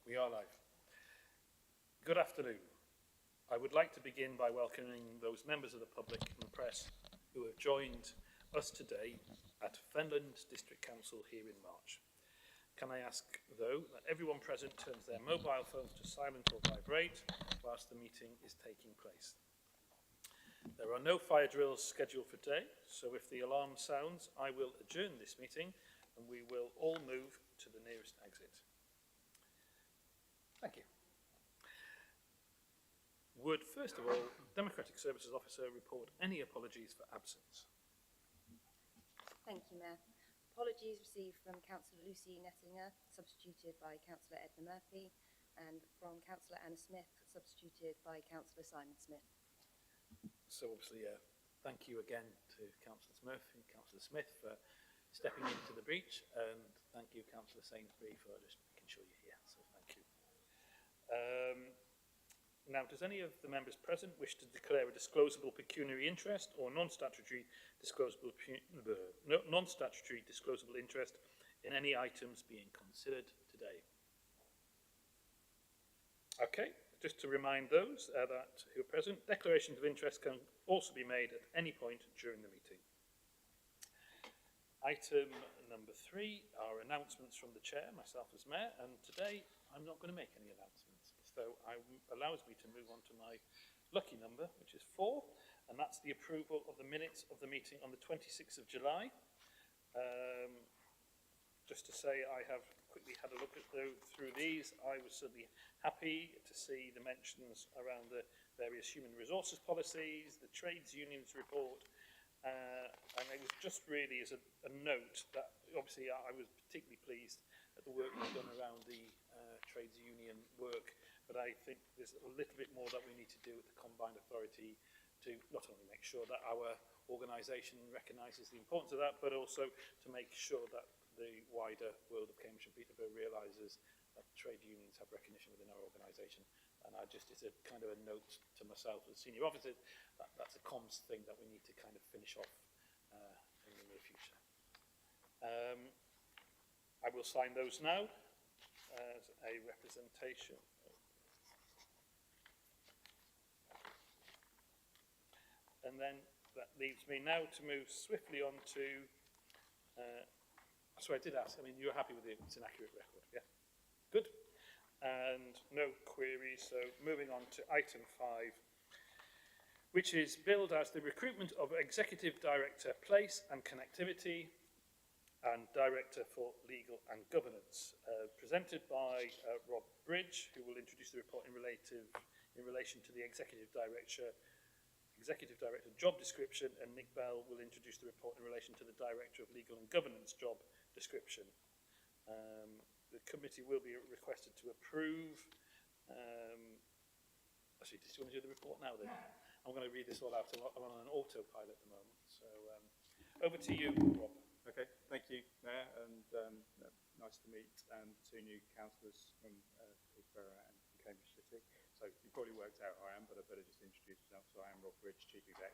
We are live. Good afternoon. I would like to begin by welcoming those members of the public and press who have joined us today at Fenland District Council here in March. Can I ask, though, that everyone present turns their mobile phones to silent or vibrate whilst the meeting is taking place. There are no fire drills scheduled for today, so if the alarm sounds, I will adjourn this meeting and we will all move to the nearest exit. Thank you. Would, first of all, Democratic Services Officer report any apologies for absence? Thank you, Mayor. Apologies received from Councillor Lucy Nettinger, substituted by Councillor Edna Murphy, and from Councillor Anna Smith, substituted by Councillor Simon Smith. So obviously, thank you again to Councillor Murphy and Councillor Smith for stepping into the breach, and thank you, Councillor Sainsbury, for just making sure you're here. So thank you. Now, does any of the members present wish to declare a disclosable pecuniary interest or non-statutory disclosable interest in any items being considered today? Okay, just to remind those who are present, declarations of interest can also be made at any point during the meeting. Item number 3 are announcements from the Chair, myself as Mayor, and today I'm not going to make any announcements. So it allows me to move on to my lucky number, which is 4, and that's the approval of the minutes of the meeting on the 26th of July. Just to say, I have quickly had a look at through these. I was certainly happy to see the mentions around the various human resources policies, the trades unions report, and it was just really as a note that obviously I was particularly pleased at the work we've done around the trades union work, but I think there's a little bit more that we need to do with the combined authority to not only make sure that our organisation recognises the importance of that, but also to make sure that the wider world of Cambridge and Peterborough realises that trade unions have recognition within our organisation. And it's a kind of a note to myself as senior officer, that's a comms thing that we need to kind of finish off in the near future. I will sign those now as a representation. And then that leaves me now to move swiftly on to, so I did ask, I mean, you're happy with it, it's an accurate record, yeah? Good. And no queries, so moving on to item 5, which is billed as the recruitment of Executive Director Place and Connectivity and Director for Legal and Governance, presented by Rob Bridge, who will introduce the report in relation to the Executive Director job description, and Nick Bell will introduce the report in relation to the Director of Legal and Governance job description. The committee will be requested to approve. Actually, do you want to do the report now then? I'm going to read this all out. I'm on an autopilot at the moment. So over to you, Rob. Okay, thank you, Mayor, and nice to meet 2 new councillors from Peterborough and from Cambridge City. So you probably worked out who I am, but I better just introduce myself. So I am Rob Bridge, Chief Exec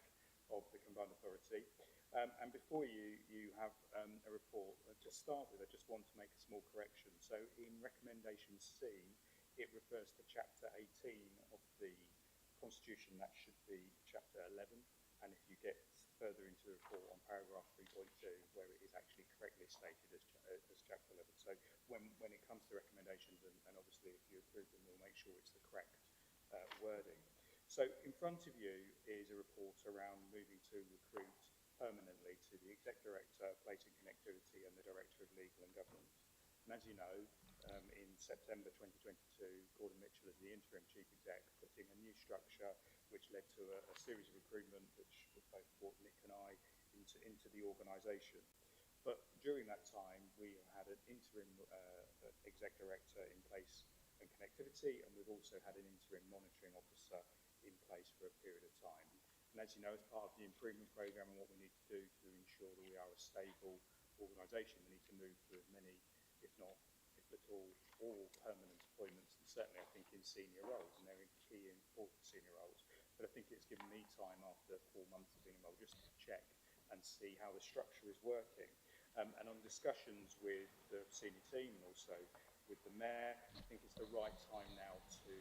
of the Combined Authority. And before you have a report, to start with, I just want to make a small correction. So in recommendation C, it refers to chapter 18 of the Constitution. That should be chapter 11. And if you get further into the report on paragraph 3.2, where it is actually correctly stated as chapter 11. So when it comes to recommendations, and obviously if you approve them, we'll make sure it's the correct wording. So in front of you is a report around moving to recruit permanently to the Exec Director, Place and Connectivity, and the Director of Legal and Governance. And as you know, in September 2022, Gordon Mitchell, as the interim Chief Exec, put in a new structure which led to a series of recruitment which both brought Nick and I into the organisation. But during that time, we had an interim Exec Director in Place and Connectivity, and we've also had an interim monitoring officer in place for a period of time. And as you know, as part of the improvement programme and what we need to do to ensure that we are a stable organisation, we need to move to as many, if not, if at all permanent appointments, and certainly I think in senior roles, and they're key and important senior roles. But I think it's given me time after 4 months of being involved just to check and see how the structure is working. And on discussions with the senior team and also with the Mayor. I think it's the right time now to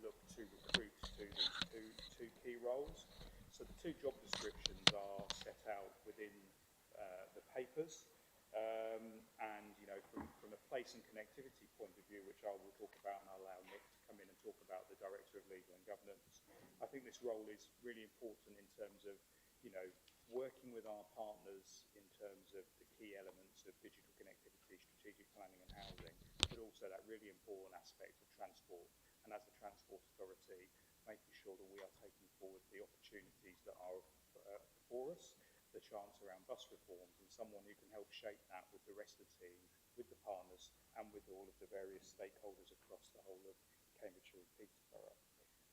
look to recruit to these two key roles. So the two job descriptions are set out within the papers, and from a place and connectivity point of view, which I will talk about, and I'll allow Nick to come in and talk about the Director of Legal and Governance. I think this role is really important in terms of working with our partners in terms of the key elements of digital connectivity, strategic planning and housing, but also that really important aspect of transport. And as the Transport Authority, making sure that we are taking forward the opportunities that are before us, the chance around bus reforms, and someone who can help shape that with the rest of the team, with the partners, and with all of the various stakeholders across the whole of Cambridgeshire and Peterborough.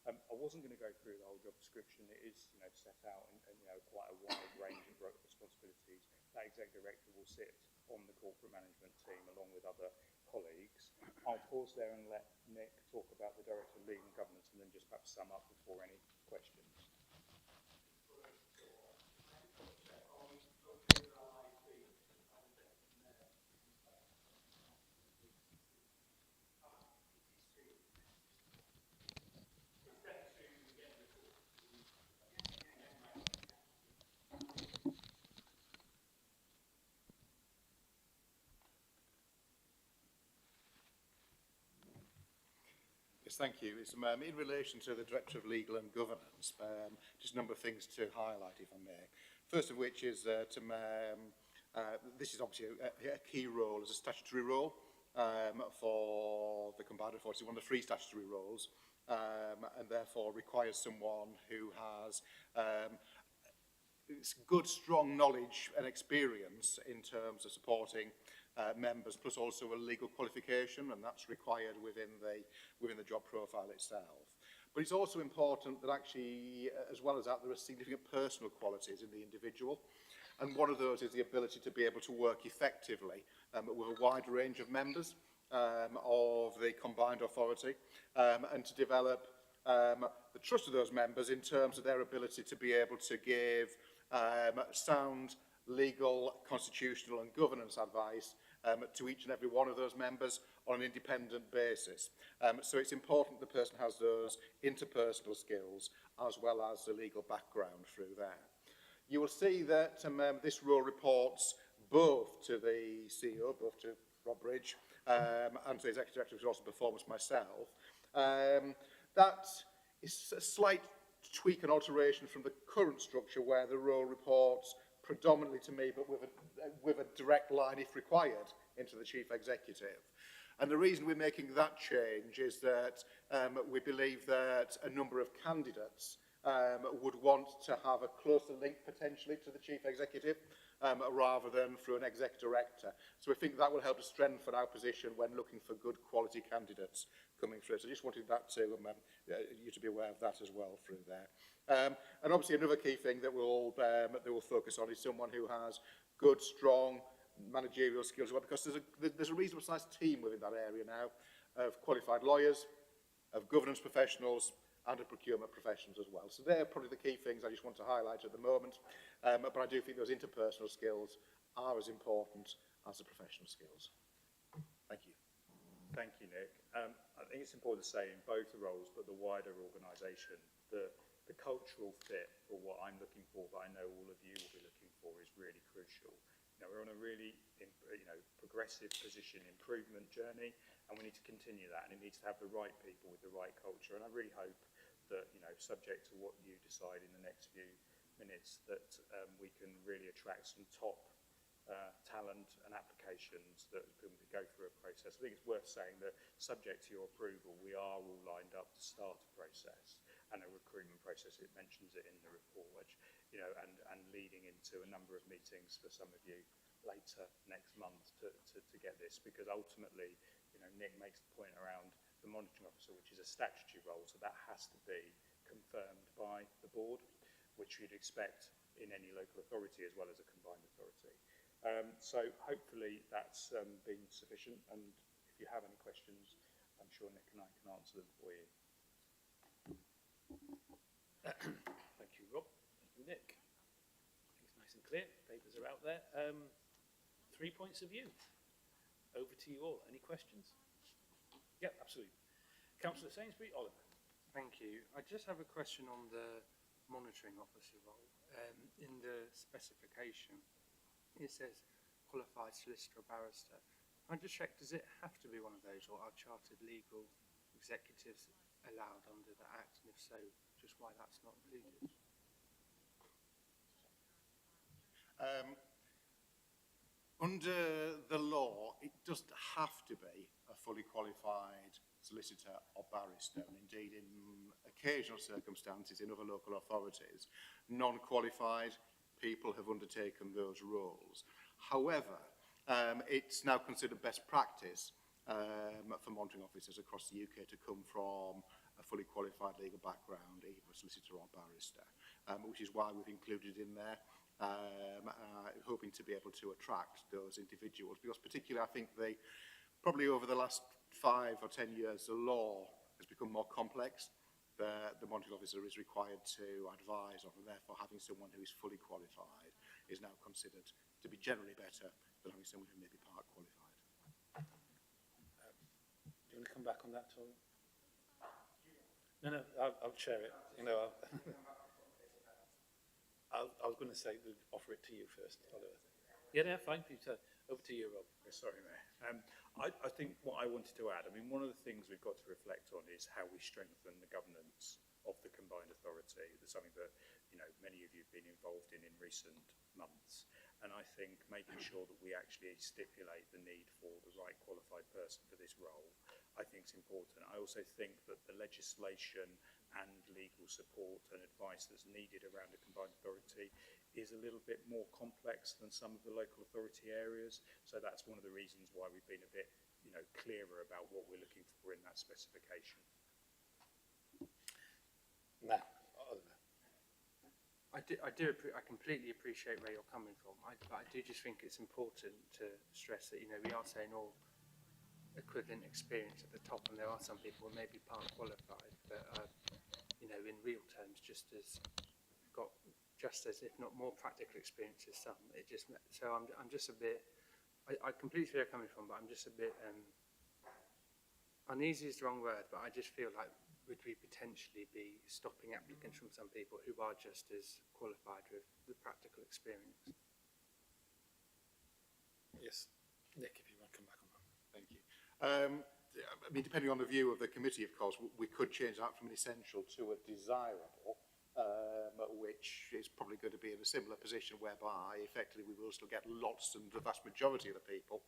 I wasn't going to go through the whole job description. It is, set out in quite a wide range of responsibilities. That Exec Director will sit on the corporate management team along with other colleagues. I'll pause there and let Nick talk about the Director of Legal and Governance, and then just perhaps sum up before any questions. Yes, thank you. It's, in relation to the Director of Legal and Governance, just a number of things to highlight, if I may. First of which is this is obviously a key role as a statutory role for the combined authority, one of the three statutory roles, and therefore requires someone who has good, strong knowledge and experience in terms of supporting members, plus also a legal qualification, and that's required within the job profile itself. But it's also important that actually, as well as that, there are significant personal qualities in the individual, and one of those is the ability to be able to work effectively with a wide range of members of the combined authority, and to develop the trust of those members in terms of their ability to be able to give sound legal, constitutional and governance advice to each and every one of those members on an independent basis. So it's important the person has those interpersonal skills as well as the legal background through there. You will see that this role reports both to the CEO, both to Rob Bridge, and to the Executive Director of Resource and Performance, myself. That is a slight tweak and alteration from the current structure where the role reports predominantly to me, but with a direct line, if required, into the Chief Executive. And the reason we're making that change is that we believe that a number of candidates would want to have a closer link potentially to the Chief Executive rather than through an Exec Director. So we think that will help to strengthen our position when looking for good quality candidates coming through. So I just wanted that to you to be aware of that as well through there. And obviously another key thing that we'll focus on is someone who has good, strong managerial skills, because there's a reasonable sized team within that area now of qualified lawyers, of governance professionals and of procurement professionals as well. So they're probably the key things I just want to highlight at the moment, but I do think those interpersonal skills are as important as the professional skills. Thank you. Thank you, Nick. I think it's important to say in both the roles, but the wider organisation, the cultural fit for what I'm looking for, but I know all of you will be looking for, is really crucial. We're on a really, progressive position improvement journey, and we need to continue that, and it needs to have the right people with the right culture. And I really hope that, subject to what you decide in the next few minutes, that we can really attract some top talent and applications that can go through a process. I think it's worth saying that, subject to your approval, we are all lined up to start a process and a recruitment process. It mentions it in the report, which, and leading into a number of meetings for some of you later next month to get this, because ultimately, Nick makes the point around the monitoring officer, which is a statutory role, so that has to be confirmed by the board, which you'd expect in any local authority as well as a combined authority. So hopefully that's been sufficient, and if you have any questions, I'm sure Nick and I can answer them for you. Thank you, Rob. Thank you, Nick. I think it's nice and clear. Papers are out there. 3 points of view. Over to you all. Any questions? Yep, absolutely. Councillor Sainsbury, Oliver. Thank you. I just have a question on the monitoring officer role. In the specification, it says qualified solicitor or barrister. Can I just check, does it have to be one of those, or are chartered legal executives allowed under the Act? And if so, just why that's not included? Under the law, it doesn't have to be a fully qualified solicitor or barrister, and indeed in occasional circumstances in other local authorities, non-qualified people have undertaken those roles. However, it's now considered best practice for monitoring officers across the UK to come from a fully qualified legal background, either a solicitor or barrister, which is why we've included in there, hoping to be able to attract those individuals, because particularly I think probably over the last 5 or 10 years, the law has become more complex. The monitoring officer is required to advise, and therefore having someone who is fully qualified is now considered to be generally better than having someone who may be part qualified. Do you want to come back on that, Tom? No, I'll share it. You know, I was going to say, offer it to you first, Oliver. Yeah, fine, Peter. Over to you, Rob. Sorry, Mayor. I think what I wanted to add, I mean, one of the things we've got to reflect on is how we strengthen the governance of the combined authority. That's something that, you know, many of you have been involved in recent months. And I think making sure that we actually stipulate the need for the right qualified person for this role, I think is important. I also think that the legislation and legal support and advice that's needed around a combined authority is a little bit more complex than some of the local authority areas. So that's one of the reasons why we've been a bit, you know, clearer about what we're looking for in that specification. Now, Oliver. I completely appreciate where you're coming from. But I do just think it's important to stress that, you know, we are saying all equivalent experience at the top, and there are some people who may be part qualified, but you know, in real terms, just as if not more practical experience as some. So I'm just a bit. I completely see where you're coming from, but I'm just a bit uneasy is the wrong word, but I just feel like would we potentially be stopping applicants from some people who are just as qualified with the practical experience? Yes, Nick, if you want to come back on that. Thank you. I mean, depending on the view of the committee, of course, we could change that from an essential to a desirable, which is probably going to be in a similar position whereby effectively we will still get lots, and the vast majority of the people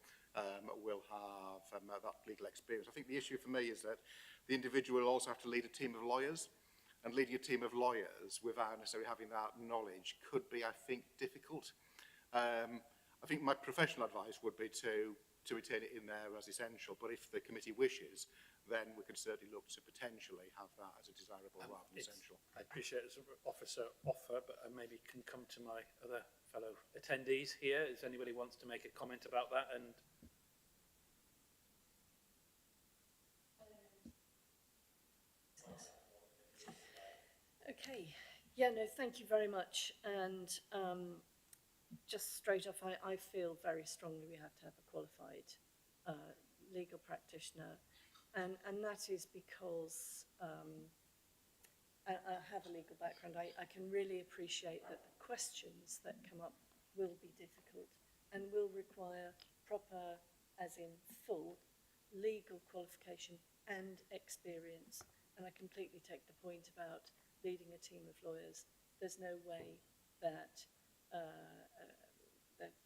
will have that legal experience. I think the issue for me is that the individual will also have to lead a team of lawyers, and leading a team of lawyers without necessarily having that knowledge could be, I think, difficult. I think my professional advice would be to retain it in there as essential, but if the committee wishes, then we can certainly look to potentially have that as a desirable rather than essential. I appreciate it's an officer offer, but I maybe can come to my other fellow attendees here. If anybody wants to make a comment about that, and Okay. Yeah, no, thank you very much. And just straight off, I feel very strongly we have to have a qualified legal practitioner. And that is because I have a legal background. I can really appreciate that the questions that come up will be difficult and will require proper, as in full, legal qualification and experience. And I completely take the point about leading a team of lawyers. There's no way that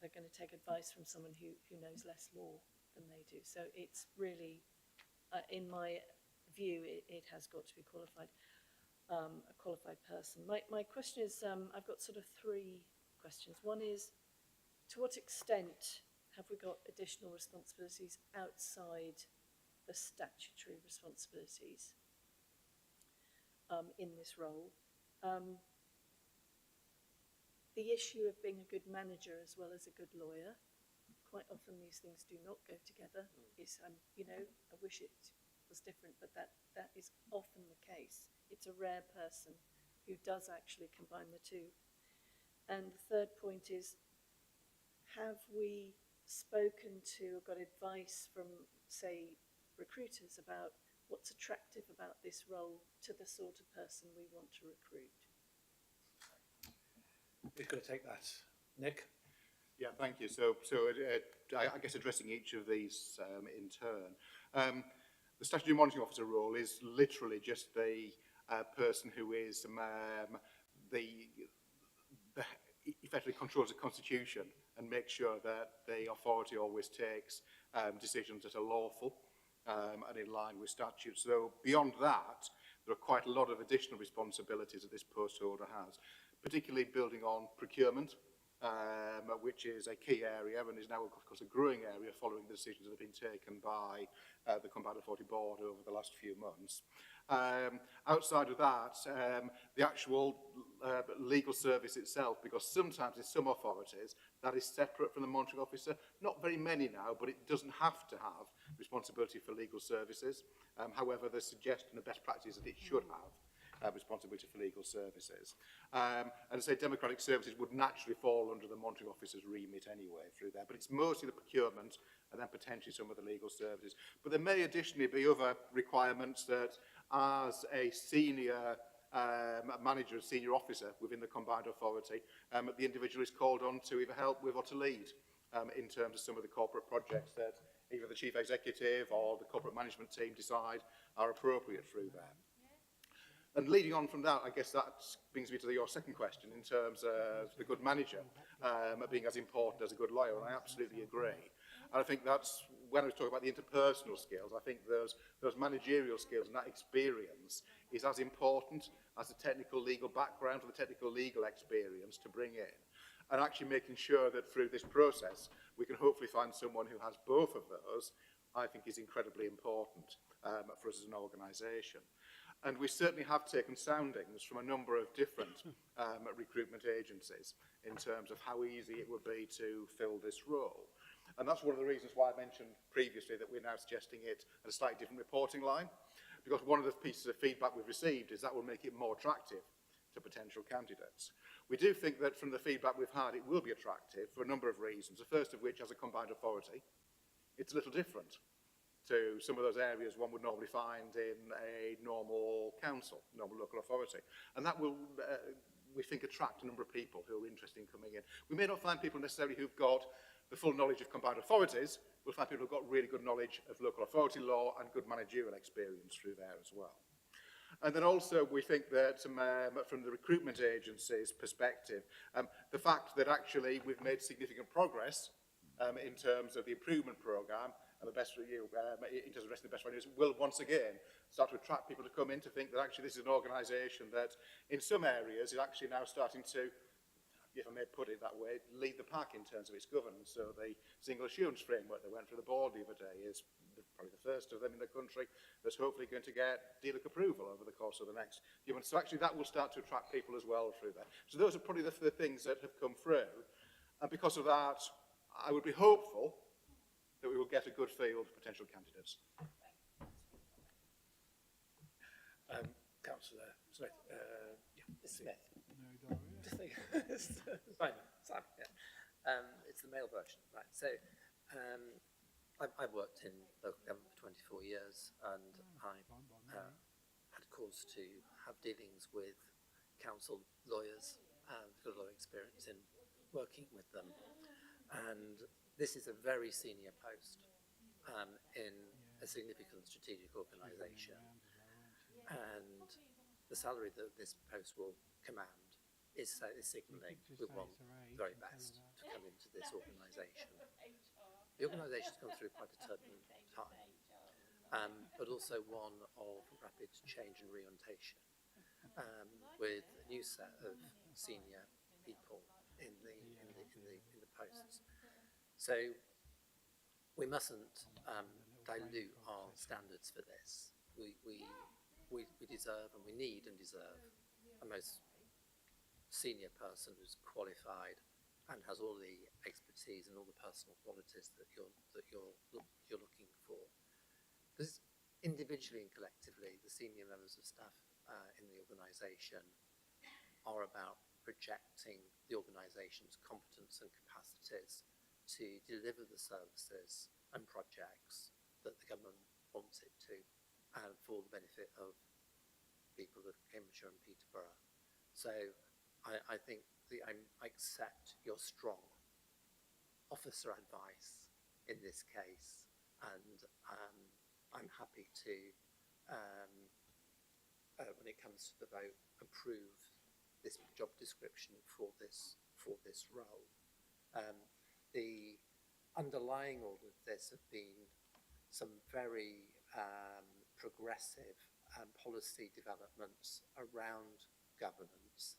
they're going to take advice from someone who knows less law than they do. So it's really, in my view, it has got to be qualified, a qualified person. My question is, I've got sort of 3 questions. One is, to what extent have we got additional responsibilities outside the statutory responsibilities in this role? The issue of being a good manager as well as a good lawyer, quite often these things do not go together. Is, you know, I wish it was different, but that is often the case. It's a rare person who does actually combine the two. And the third point is, have we spoken to or got advice from, say, recruiters about what's attractive about this role to the sort of person we want to recruit. Who's going to take that? Nick? Yeah, thank you. So I guess addressing each of these in turn. The statutory monitoring officer role is literally just the person who is effectively controls the constitution and makes sure that the authority always takes decisions that are lawful and in line with statute. So beyond that, there are quite a lot of additional responsibilities that this post holder has, particularly building on procurement, which is a key area and is now, of course, a growing area following the decisions that have been taken by the Combined Authority Board over the last few months. Outside of that, the actual legal service itself, because sometimes in some authorities that is separate from the monitoring officer. Not very many now, but it doesn't have to have responsibility for legal services. However, the suggestion of best practice is that it should have responsibility for legal services. And I say democratic services would naturally fall under the monitoring officer's remit anyway through there, but it's mostly the procurement and then potentially some of the legal services. But there may additionally be other requirements that as a senior manager, a senior officer within the combined authority, the individual is called on to either help with or to lead in terms of some of the corporate projects that either the chief executive or the corporate management team decide are appropriate through there. And leading on from that, I guess that brings me to your second question in terms of the good manager being as important as a good lawyer, and I absolutely agree. And I think that's, when I was talking about the interpersonal skills, I think those managerial skills and that experience is as important as the technical legal background or the technical legal experience to bring in. And actually making sure that through this process, we can hopefully find someone who has both of those, I think is incredibly important for us as an organisation. And we certainly have taken soundings from a number of different recruitment agencies in terms of how easy it would be to fill this role. And that's one of the reasons why I mentioned previously that we're now suggesting it at a slightly different reporting line, because one of the pieces of feedback we've received is that will make it more attractive to potential candidates. We do think that from the feedback we've had, it will be attractive for a number of reasons. The first of which, as a combined authority, it's a little different to some of those areas one would normally find in a normal council, normal local authority. And that will, we think, attract a number of people who are interested in coming in. We may not find people necessarily who've got the full knowledge of combined authorities. We'll find people who've got really good knowledge of local authority law and good managerial experience through there as well. And then also we think that from the recruitment agency's perspective, the fact that actually we've made significant progress in terms of the improvement programme and the best in terms of the best values will once again start to attract people to come in to think that actually this is an organisation that in some areas is actually now starting to, if I may put it that way, lead the pack in terms of its governance. So the single assurance framework that went through the board the other day is probably the first of them in the country that's hopefully going to get DLUC approval over the course of the next few months. So actually that will start to attract people as well through there. So those are probably the things that have come through. And because of that, I would be hopeful that we will get a good field of potential candidates. Councillor Smith. Smith. Just Simon. Yeah. It's the male version, right? So, I've worked in local government for 24 years, and I had cause to have dealings with council lawyers and got a lot of experience in working with them. And this is a very senior post in a significant strategic organisation, and the salary that this post will command is signalling we want the very best to come into this organisation. The organisation's gone through quite a turbulent time, but also one of rapid change and reorientation, with a new set of senior people in the posts. So we mustn't dilute our standards for this. We deserve and we need and deserve a most senior person who's qualified and has all the expertise and all the personal qualities that you're looking for. Because individually and collectively, the senior members of staff in the organisation are about projecting the organisation's competence and capacities to deliver the services and projects that the government wants for the benefit of people of Cambridgeshire and Peterborough. So I think I accept your strong officer advice in this case, and I'm happy to, when it comes to the vote, approve this job description for this role. The underlying all of this have been some very progressive policy developments around governance.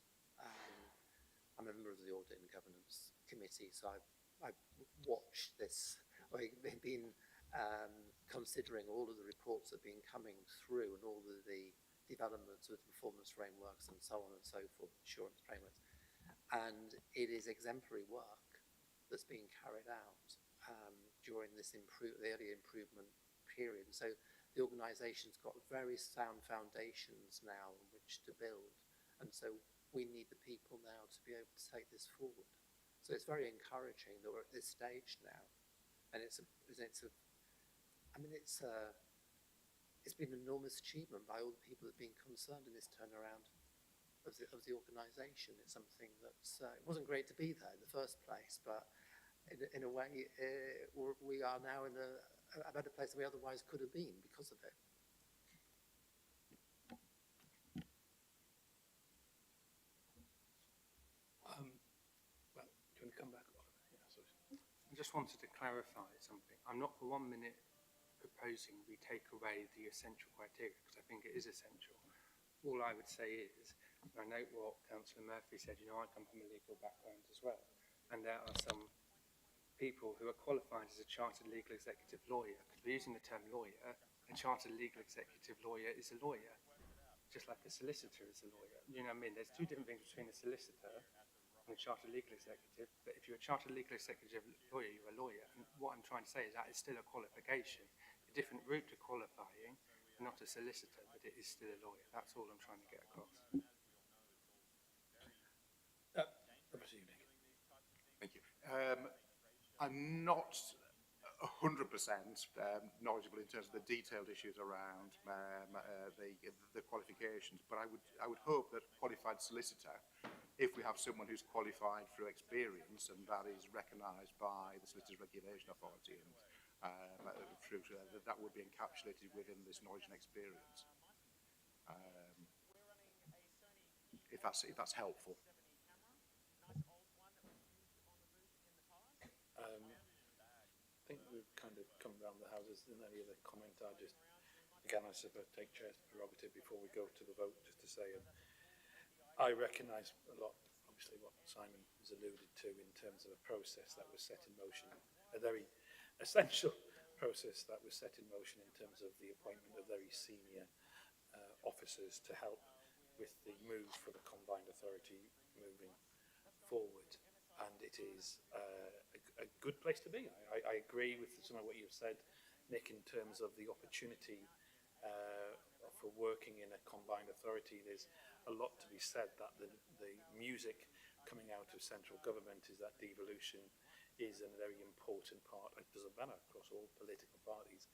I'm a member of the Audit and Governance Committee, so I've watched this. I've been considering all of the reports that have been coming through and all of the developments with performance frameworks and so on and so forth, assurance frameworks. And it is exemplary work that's being carried out during this the early improvement period. And so the organisation's got very sound foundations now on which to build. And so we need the people now to be able to take this forward. So it's very encouraging that we're at this stage now. And it's been an enormous achievement by all the people that have been concerned in this turnaround of the organisation. It's something that's, it wasn't great to be there in the first place, but in a way, we are now in a better place than we otherwise could have been because of it. Well, do you want to come back? Yeah, sorry. I just wanted to clarify something. I'm not for 1 minute proposing we take away the essential criteria, because I think it is essential. All I would say is, I note what Councillor Murphy said, I come from a legal background as well, and there are some people who are qualified as a chartered legal executive lawyer, because we're using the term lawyer, a chartered legal executive lawyer is a lawyer, just like a solicitor is a lawyer. You know what I mean? There's two different things between a solicitor and a chartered legal executive, but if you're a chartered legal executive lawyer, you're a lawyer. And what I'm trying to say is that it's still a qualification, a different route to qualifying, not a solicitor, but it is still a lawyer. That's all I'm trying to get across. Over to you, Nick. Thank you. I'm not 100% knowledgeable in terms of the detailed issues around the qualifications, but I would hope that qualified solicitor, if we have someone who's qualified through experience and that is recognised by the Solicitors Regulation Authority, and that would be encapsulated within this knowledge and experience. If that's helpful. I think we've kind of come round the houses. In any other comment, I suppose take chair's prerogative before we go to the vote, just to say, I recognise a lot, obviously, what Simon has alluded to in terms of a process that was set in motion, a very essential process that was set in motion in terms of the appointment of very senior officers to help with the move for the combined authority moving forward. And it is a good place to be. I agree with some of what you've said, Nick, in terms of the opportunity for working in a combined authority. There's a lot to be said that the music coming out of central government is that devolution is a very important part. It doesn't matter across all political parties.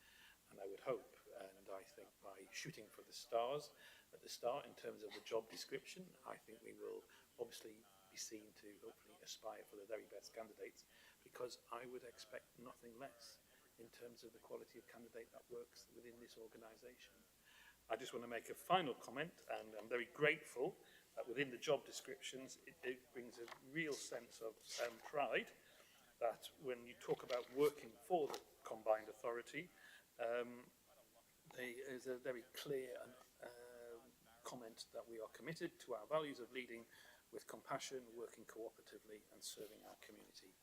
And I would hope, and I think by shooting for the stars at the start in terms of the job description, I think we will obviously be seen to hopefully aspire for the very best candidates, because I would expect nothing less in terms of the quality of candidate that works within this organisation. I just want to make a final comment, and I'm very grateful that within the job descriptions it brings a real sense of pride that when you talk about working for the combined authority, there is a very clear comment that we are committed to our values of leading with compassion, working cooperatively and serving our community.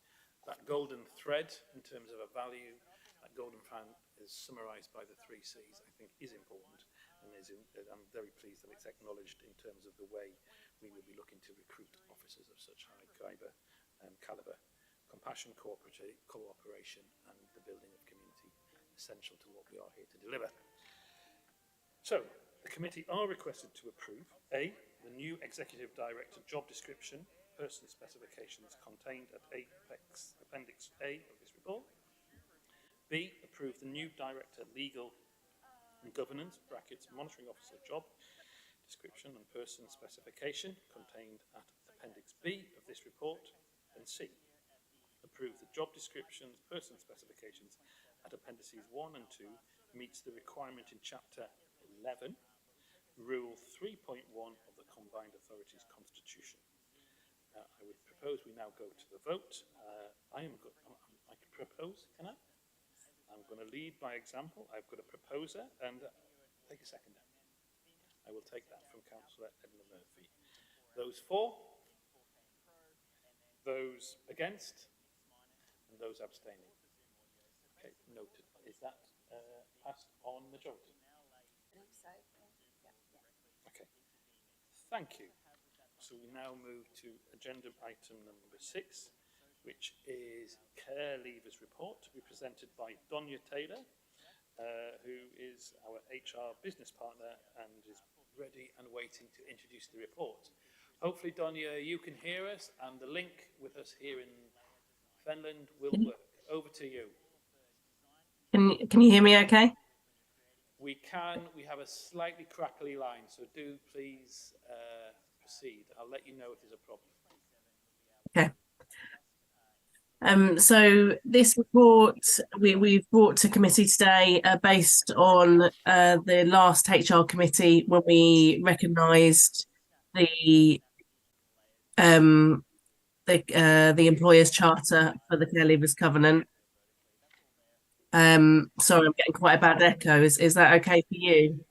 That golden thread in terms of a value, that golden thread is summarised by the 3 C's, I think is important, and I'm very pleased that it's acknowledged in terms of the way we will be looking to recruit officers of such high calibre. Compassion, cooperation and the building of community, essential to what we are here to deliver. So, the committee are requested to approve A, the new Executive Director job description, person specifications contained at Appendix A of this report. B, approve the new Director Legal and governance brackets monitoring officer job description and person specification contained at Appendix B of this report, and C, approve the job descriptions, person specifications at Appendices 1 and 2 meets the requirement in Chapter 11, Rule 3.1 of the Combined Authorities Constitution. I would propose we now go to the vote. I could propose, can I? I'm going to lead by example. I've got a proposer and take a seconder. I will take that from Councillor Edna Murphy. Those for? Those against? And those abstaining? Okay, noted. Is that passed on majority? I think so. Yeah. Okay, thank you. So we now move to agenda item number 6, which is Care Leavers Report, to be presented by Donia Taylor, who is our HR business partner and is ready and waiting to introduce the report. Hopefully, Donia, you can hear us, and the link with us here in Finland will work. Over to you. Can you hear me okay? We can. We have a slightly crackly line, so do please proceed. I'll let you know if there's a problem. Okay. So this report we've brought to committee today based on the last HR committee when we recognised the employer's charter for the Care Leavers Covenant. Sorry, I'm getting quite a bad echo. Is that okay for you?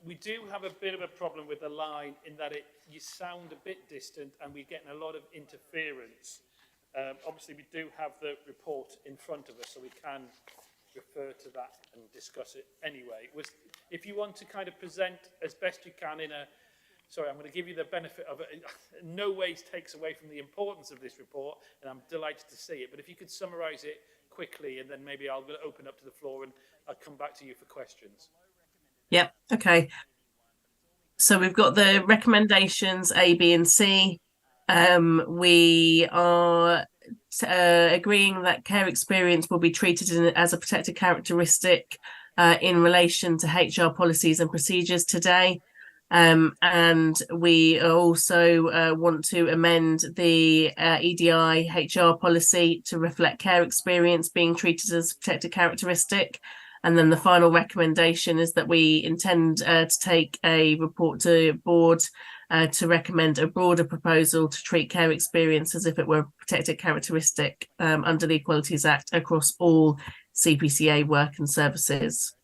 We do have a bit of a problem with the line in that you sound a bit distant and we're getting a lot of interference. Obviously, we do have the report in front of us, so we can refer to that and discuss it anyway. If you want to kind of present as best you can sorry, I'm going to give you the benefit of it. In no ways takes away from the importance of this report, and I'm delighted to see it. But if you could summarise it quickly, and then maybe I'll open up to the floor and I'll come back to you for questions. Yep. Okay. So we've got the recommendations A, B, and C. We are agreeing that care experience will be treated as a protected characteristic in relation to HR policies and procedures today. And we also want to amend the EDI HR policy to reflect care experience being treated as a protected characteristic. And then the final recommendation is that we intend to take a report to board to recommend a broader proposal to treat care experience as if it were a protected characteristic under the Equalities Act across all CPCA work and services.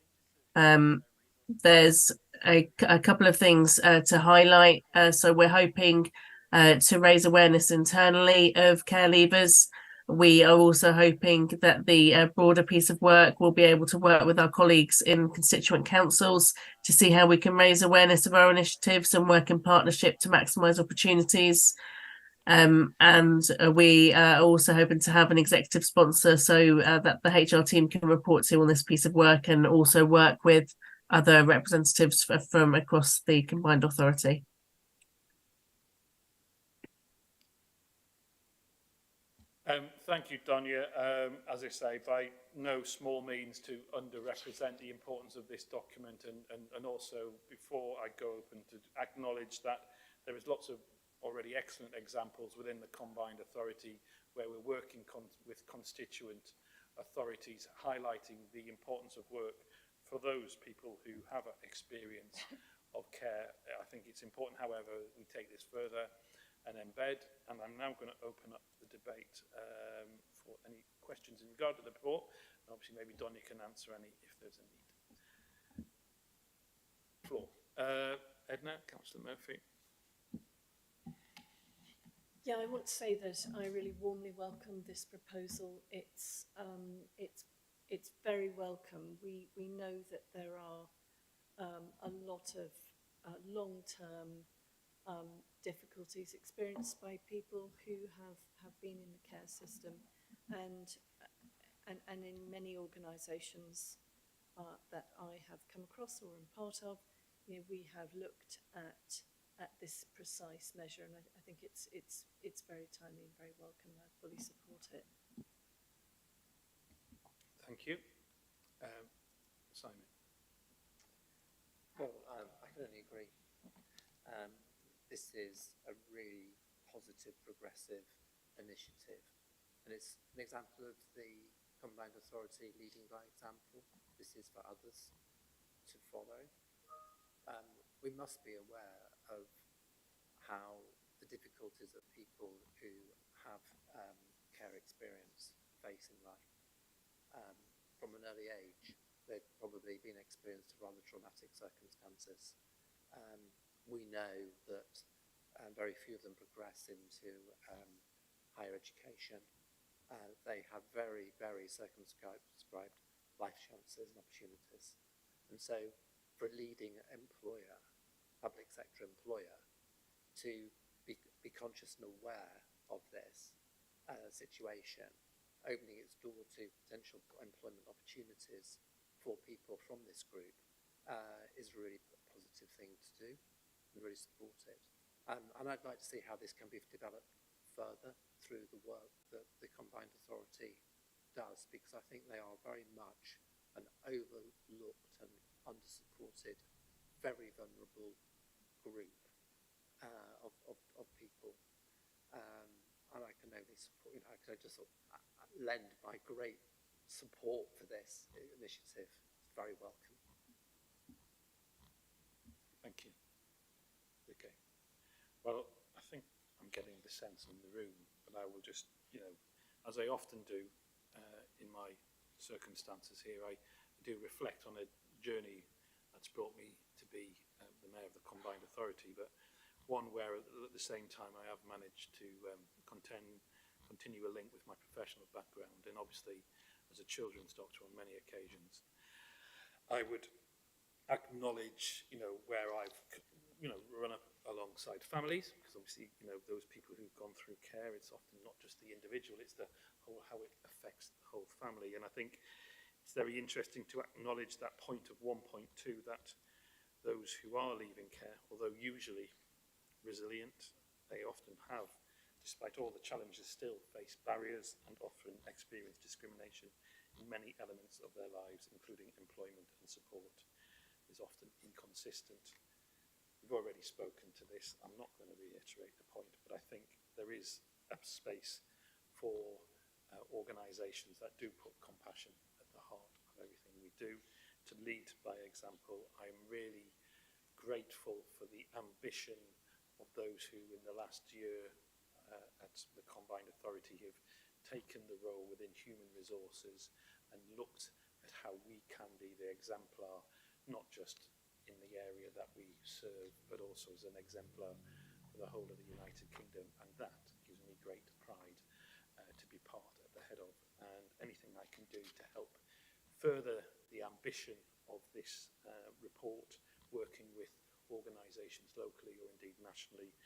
There's a couple of things to highlight. So we're hoping to raise awareness internally of care leavers. We are also hoping that the broader piece of work will be able to work with our colleagues in constituent councils to see how we can raise awareness of our initiatives and work in partnership to maximise opportunities. And we are also hoping to have an executive sponsor so that the HR team can report to on this piece of work and also work with other representatives from across the combined authority. Thank you, Donia. As I say, by no small means to underrepresent the importance of this document, and also before I go open to acknowledge that there is lots of already excellent examples within the combined authority where we're working with constituent authorities, highlighting the importance of work for those people who have experience of care. I think it's important, however, we take this further and embed, and I'm now going to open up the debate for any questions in regard to the report, and obviously maybe Donia can answer any if there's a need. Floor. Edna, Councillor Murphy. Yeah, I want to say that I really warmly welcome this proposal. It's very welcome. We know that there are a lot of long-term difficulties experienced by people who have been in the care system, and in many organisations that I have come across or am part of, we have looked at this precise measure, and I think it's very timely and very welcome. I fully support it. Thank you. Simon. definitely agree. This is a really positive, progressive initiative, and it's an example of the combined authority leading by example. This is for others to follow. We must be aware of how the difficulties that people who have care experience face in life. From an early age, they've probably been experienced rather traumatic circumstances. We know that very few of them progress into higher education. They have very, very circumscribed life chances and opportunities. And so for a leading employer, public sector employer, to be conscious and aware of this situation, opening its door to potential employment opportunities for people from this group is a really positive thing to do, and really support it. And I'd like to see how this can be developed further through the work that the combined authority does, because I think they are very much an overlooked and under-supported, very vulnerable group of people. And I can only support, I can just lend my great support for this initiative. It's very welcome. Thank you. Okay. Well, I think I'm getting the sense in the room, but I will just, as I often do in my circumstances here, I do reflect on a journey that's brought me to be the Mayor of the Combined Authority, but one where at the same time I have managed to continue a link with my professional background, and obviously as a children's doctor on many occasions. I would acknowledge, where I've, run up alongside families, because obviously, those people who've gone through care, it's often not just the individual, it's the whole, how it affects the whole family. And I think it's very interesting to acknowledge that point of 1.2, that those who are leaving care, although usually resilient, they often have, despite all the challenges, still face barriers and often experience discrimination in many elements of their lives, including employment and support, is often inconsistent. We've already spoken to this. I'm not going to reiterate the point, but I think there is a space for organisations that do put compassion at the heart of everything we do, to lead by example. I'm really grateful for the ambition of those who in the last year at the Combined Authority have taken the role within human resources and looked at how we can be the exemplar, not just in the area that we serve, but also as an exemplar for the whole of the United Kingdom. And that gives me great pride to be part at the head of, and anything I can do to help further the ambition of this report, working with organisations locally or indeed nationally,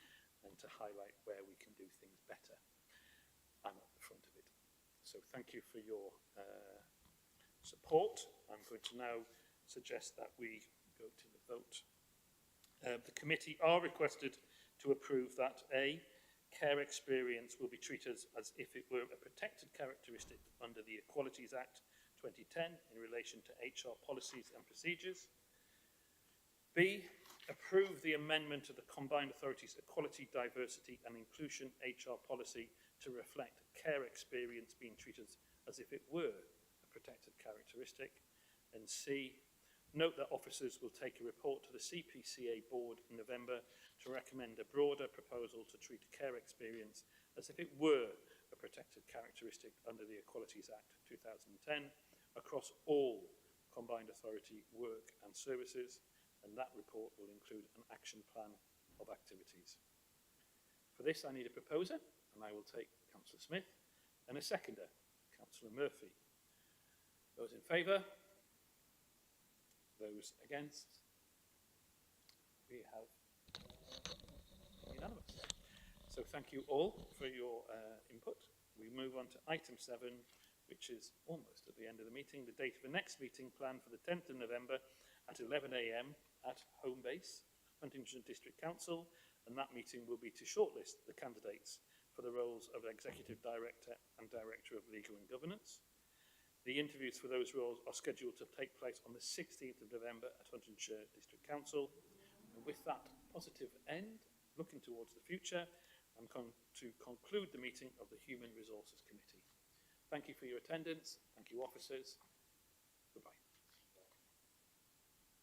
and to highlight where we can do things better. I'm at the front of it. So thank you for your support. I'm going to now suggest that we go to the vote. The committee are requested to approve that A, care experience will be treated as if it were a protected characteristic under the Equalities Act 2010 in relation to HR policies and procedures. B, approve the amendment of the Combined Authority's Equality, Diversity and Inclusion HR policy to reflect care experience being treated as if it were a protected characteristic. And C, note that officers will take a report to the CPCA board in November to recommend a broader proposal to treat care experience as if it were a protected characteristic under the Equalities Act 2010 across all Combined Authority work and services, and that report will include an action plan of activities. For this, I need a proposer, and I will take Councillor Smith, and a seconder, Councillor Murphy. Those in favour? Those against? We have unanimous. So thank you all for your input. We move on to item 7, which is almost at the end of the meeting. The date of the next meeting planned for the 10th of November at 11 a.m. at home base, Huntingdon District Council, and that meeting will be to shortlist the candidates for the roles of Executive Director and Director of Legal and Governance. The interviews for those roles are scheduled to take place on the 16th of November at Huntingdonshire District Council, And with that positive end, looking towards the future, I'm going to conclude the meeting of the Human Resources Committee. Thank you for your attendance. Thank you, officers.